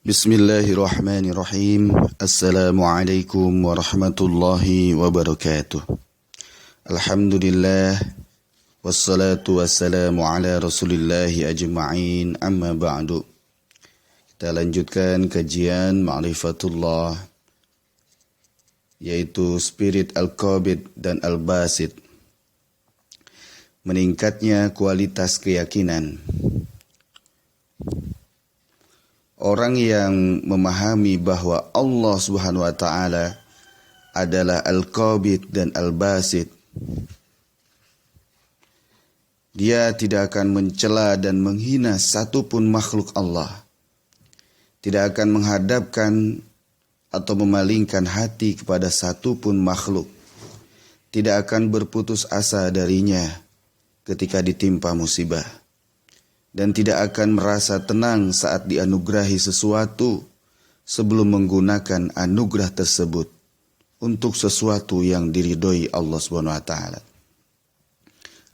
Bismillahirrahmanirrahim. Assalamualaikum warahmatullahi wabarakatuh. Alhamdulillah. Wassalatu wassalamu ala rasulillahi ajma'in. Amma ba'du. Kita lanjutkan kajian Ma'rifatullah, yaitu spirit Al-Qabid dan Al-Basit. Meningkatnya kualitas keyakinan. Orang yang memahami bahwa Allah Subhanahu wa taala adalah Al-Qabid dan Al-Basit, dia tidak akan mencela dan menghina satupun makhluk Allah. Tidak akan menghadapkan atau memalingkan hati kepada satupun makhluk. Tidak akan berputus asa darinya ketika ditimpa musibah. Dan tidak akan merasa tenang saat dianugerahi sesuatu sebelum menggunakan anugerah tersebut untuk sesuatu yang diridhoi Allah Subhanahu wa taala.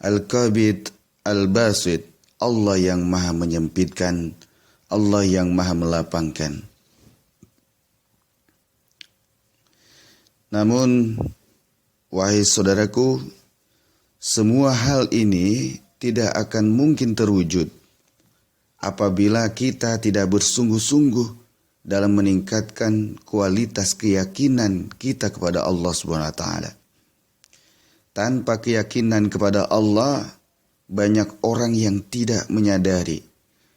Al-Qabid, Al-Basit, Allah yang maha menyempitkan, Allah yang maha melapangkan. Namun, wahai saudaraku, semua hal ini tidak akan mungkin terwujud apabila kita tidak bersungguh-sungguh dalam meningkatkan kualitas keyakinan kita kepada Allah Subhanahu wa taala. Tanpa keyakinan kepada Allah, banyak orang yang tidak menyadari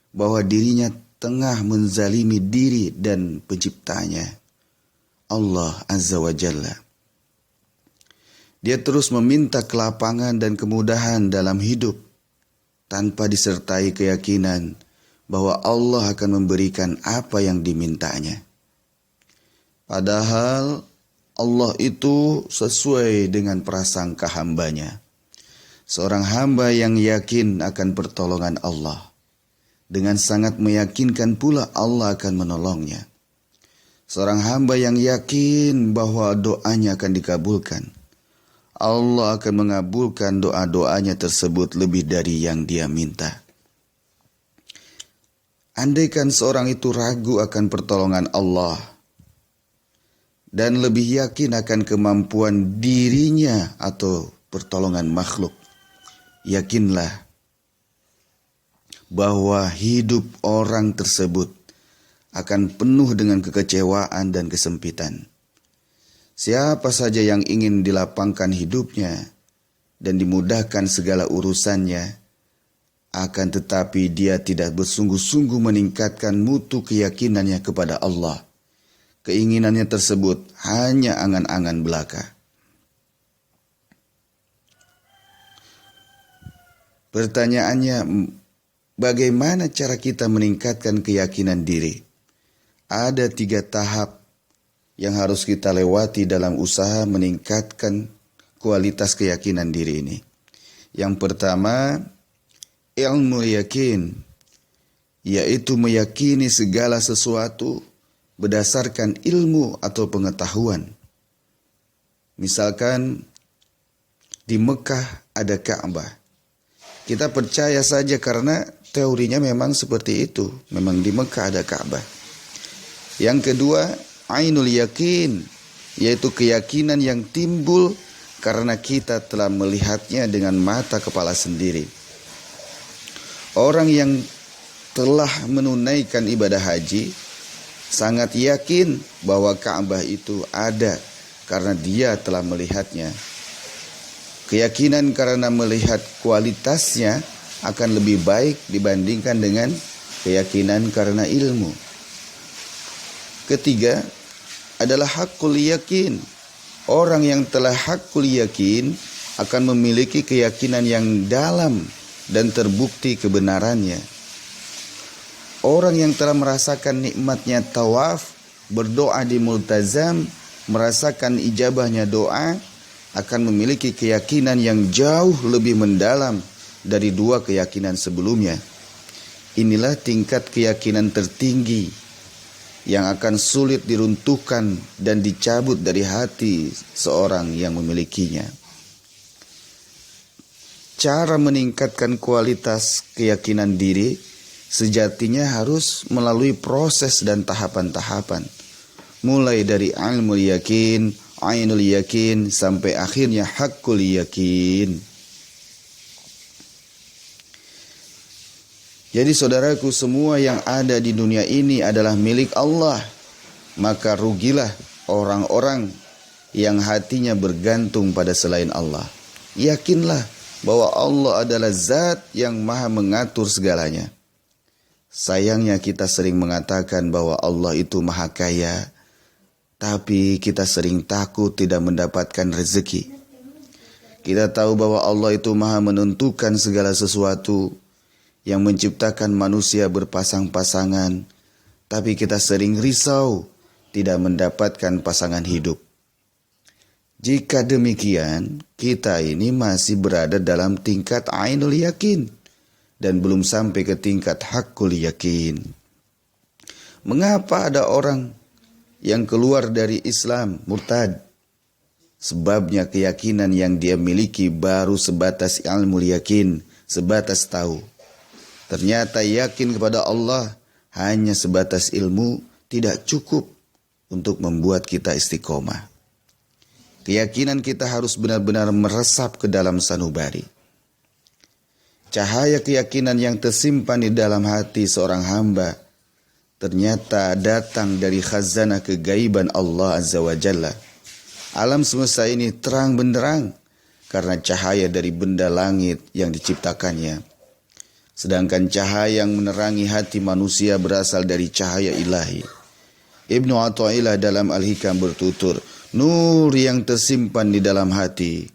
bahwa dirinya tengah menzalimi diri dan penciptanya, Allah Azza wa Jalla. Dia terus meminta kelapangan dan kemudahan dalam hidup tanpa disertai keyakinan bahwa Allah akan memberikan apa yang dimintanya. Padahal Allah itu sesuai dengan prasangka hambanya. Seorang hamba yang yakin akan pertolongan Allah, dengan sangat meyakinkan pula Allah akan menolongnya. Seorang hamba yang yakin bahwa doanya akan dikabulkan, Allah akan mengabulkan doa-doanya tersebut lebih dari yang dia minta. Andaikan seorang itu ragu akan pertolongan Allah dan lebih yakin akan kemampuan dirinya atau pertolongan makhluk, yakinlah bahwa hidup orang tersebut akan penuh dengan kekecewaan dan kesempitan. Siapa saja yang ingin dilapangkan hidupnya dan dimudahkan segala urusannya, akan tetapi dia tidak bersungguh-sungguh meningkatkan mutu keyakinannya kepada Allah, keinginannya tersebut hanya angan-angan belaka. Pertanyaannya, bagaimana cara kita meningkatkan keyakinan diri? Ada 3 tahap yang harus kita lewati dalam usaha meningkatkan kualitas keyakinan diri ini. Yang pertama, ilmu yakin, yaitu meyakini segala sesuatu berdasarkan ilmu atau pengetahuan. Misalkan di Mekah ada Ka'bah. Kita percaya saja karena teorinya memang seperti itu. Memang di Mekah ada Ka'bah. Yang kedua, ainul yakin, yaitu keyakinan yang timbul karena kita telah melihatnya dengan mata kepala sendiri. Orang yang telah menunaikan ibadah haji sangat yakin bahwa Ka'bah itu ada karena dia telah melihatnya. Keyakinan karena melihat kualitasnya akan lebih baik dibandingkan dengan keyakinan karena ilmu. Ketiga adalah hakul yakin. Orang yang telah hakul yakin akan memiliki keyakinan yang dalam dan terbukti kebenarannya. Orang yang telah merasakan nikmatnya tawaf, berdoa di multazam, merasakan ijabahnya doa, akan memiliki keyakinan yang jauh lebih mendalam dari 2 keyakinan sebelumnya. Inilah tingkat keyakinan tertinggi yang akan sulit diruntuhkan dan dicabut dari hati seorang yang memilikinya. Cara meningkatkan kualitas keyakinan diri sejatinya harus melalui proses dan tahapan-tahapan. Mulai dari ilmu yakin, ainul yakin, sampai akhirnya haqqul yakin. Jadi saudaraku, semua yang ada di dunia ini adalah milik Allah. Maka rugilah orang-orang yang hatinya bergantung pada selain Allah. Yakinlah bahwa Allah adalah zat yang maha mengatur segalanya. Sayangnya kita sering mengatakan bahwa Allah itu maha kaya, tapi kita sering takut tidak mendapatkan rezeki. Kita tahu bahwa Allah itu maha menentukan segala sesuatu, yang menciptakan manusia berpasang-pasangan, tapi kita sering risau tidak mendapatkan pasangan hidup. Jika demikian, kita ini masih berada dalam tingkat ainul yakin dan belum sampai ke tingkat haqqul yakin. Mengapa ada orang yang keluar dari Islam murtad? Sebabnya keyakinan yang dia miliki baru sebatas ilmu yakin, sebatas tahu. Ternyata yakin kepada Allah hanya sebatas ilmu tidak cukup untuk membuat kita istiqomah. Keyakinan kita harus benar-benar meresap ke dalam sanubari. Cahaya keyakinan yang tersimpan di dalam hati seorang hamba ternyata datang dari khazanah kegaiban Allah Azza wa Jalla. Alam semesta ini terang benderang karena cahaya dari benda langit yang diciptakannya. Sedangkan cahaya yang menerangi hati manusia berasal dari cahaya ilahi. Ibnu Athaillah dalam Al-Hikam bertutur, nur yang tersimpan di dalam hati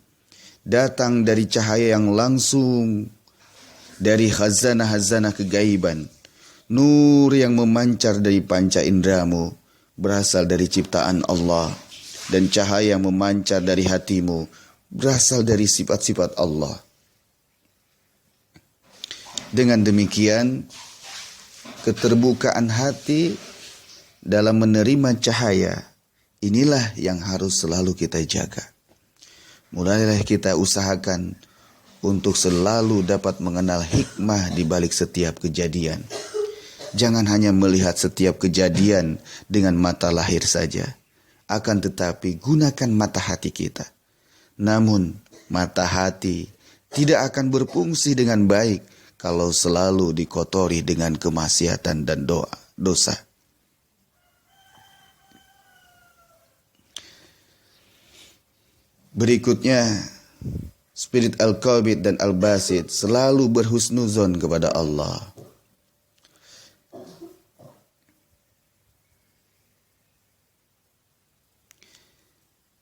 datang dari cahaya yang langsung dari khazanah-khazanah kegaiban. Nur yang memancar dari panca indramu berasal dari ciptaan Allah, dan cahaya yang memancar dari hatimu berasal dari sifat-sifat Allah. Dengan demikian, keterbukaan hati dalam menerima cahaya inilah yang harus selalu kita jaga. Mulailah kita usahakan untuk selalu dapat mengenal hikmah di balik setiap kejadian. Jangan hanya melihat setiap kejadian dengan mata lahir saja, akan tetapi gunakan mata hati kita. Namun, mata hati tidak akan berfungsi dengan baik kalau selalu dikotori dengan kemaksiatan dan dosa. Berikutnya, spirit Al-Qabid dan Al-Basit selalu berhusnuzon kepada Allah.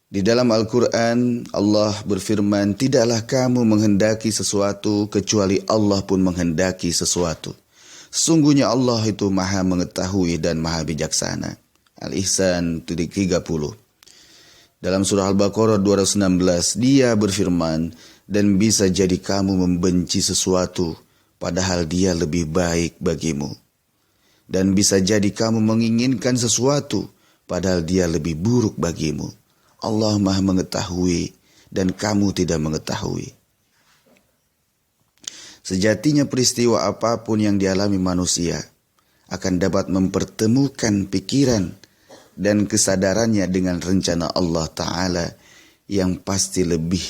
Di dalam Al-Quran, Allah berfirman, tidaklah kamu menghendaki sesuatu kecuali Allah pun menghendaki sesuatu. Sesungguhnya Allah itu maha mengetahui dan maha bijaksana. Al-Ihsan 30. Dalam surah Al-Baqarah 216, dia berfirman, dan bisa jadi kamu membenci sesuatu, padahal dia lebih baik bagimu. Dan bisa jadi kamu menginginkan sesuatu, padahal dia lebih buruk bagimu. Allah maha mengetahui dan kamu tidak mengetahui. Sejatinya peristiwa apapun yang dialami manusia akan dapat mempertemukan pikiran dan kesadarannya dengan rencana Allah Ta'ala yang pasti lebih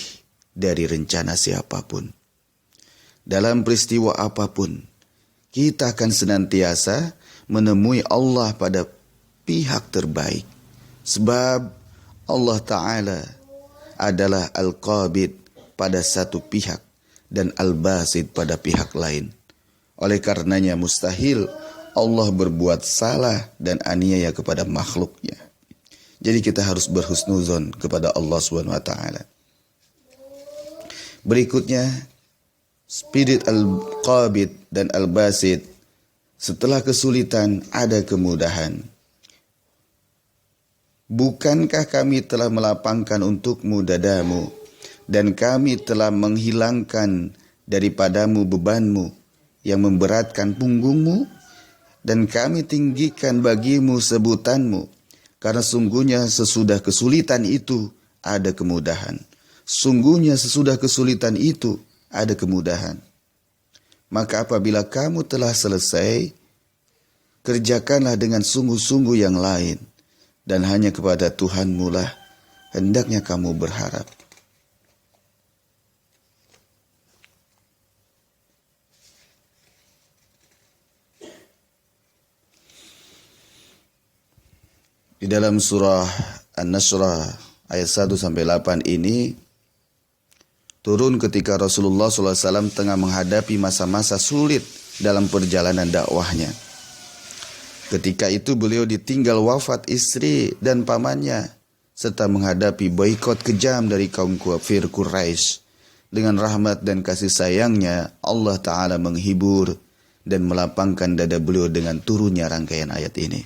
dari rencana siapapun. Dalam peristiwa apapun, kita akan senantiasa menemui Allah pada pihak terbaik. Sebab Allah Ta'ala adalah Al-Qabid pada satu pihak dan Al-Basit pada pihak lain. Oleh karenanya mustahil Allah berbuat salah dan aniaya kepada makhluknya. Jadi kita harus berhusnuzon kepada Allah SWT. Berikutnya, spirit Al-Qabid dan Al-Basit, setelah kesulitan ada kemudahan. Bukankah kami telah melapangkan untukmu dadamu, dan kami telah menghilangkan daripadamu bebanmu yang memberatkan punggungmu, dan kami tinggikan bagimu sebutanmu, karena sungguhnya sesudah kesulitan itu ada kemudahan. Sungguhnya sesudah kesulitan itu ada kemudahan. Maka apabila kamu telah selesai, kerjakanlah dengan sungguh-sungguh yang lain, dan hanya kepada Tuhanmu lah hendaknya kamu berharap. Di dalam surah An-Nasr ayat 1-8 ini turun ketika Rasulullah SAW tengah menghadapi masa-masa sulit dalam perjalanan dakwahnya. Ketika itu beliau ditinggal wafat istri dan pamannya, serta menghadapi boikot kejam dari kaum kafir Quraisy. Dengan rahmat dan kasih sayangnya, Allah Ta'ala menghibur dan melapangkan dada beliau dengan turunnya rangkaian ayat ini.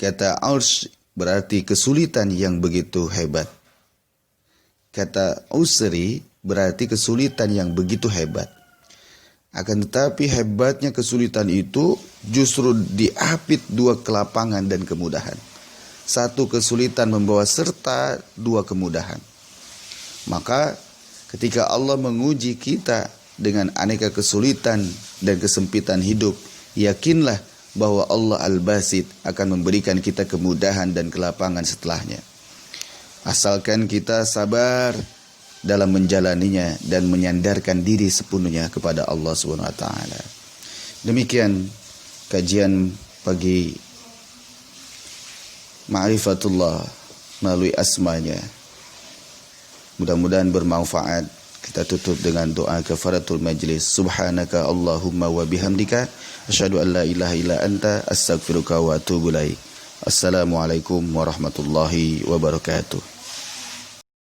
Kata Urs berarti kesulitan yang begitu hebat. Kata usri berarti kesulitan yang begitu hebat. Akan tetapi hebatnya kesulitan itu justru diapit dua kelapangan dan kemudahan. Satu kesulitan membawa serta dua kemudahan. Maka ketika Allah menguji kita dengan aneka kesulitan dan kesempitan hidup, yakinlah bahwa Allah Al-Basit akan memberikan kita kemudahan dan kelapangan setelahnya. Asalkan kita sabar dalam menjalaninya dan menyandarkan diri sepenuhnya kepada Allah SWT. Demikian kajian pagi Ma'rifatullah melalui asmanya. Mudah-mudahan bermanfaat. Kita tutup dengan doa kafaratul majlis. Subhanaka Allahumma wa bihamdika asyhadu an la ilaha illa anta astaghfiruka wa atubu ilaik. Assalamualaikum warahmatullahi wabarakatuh.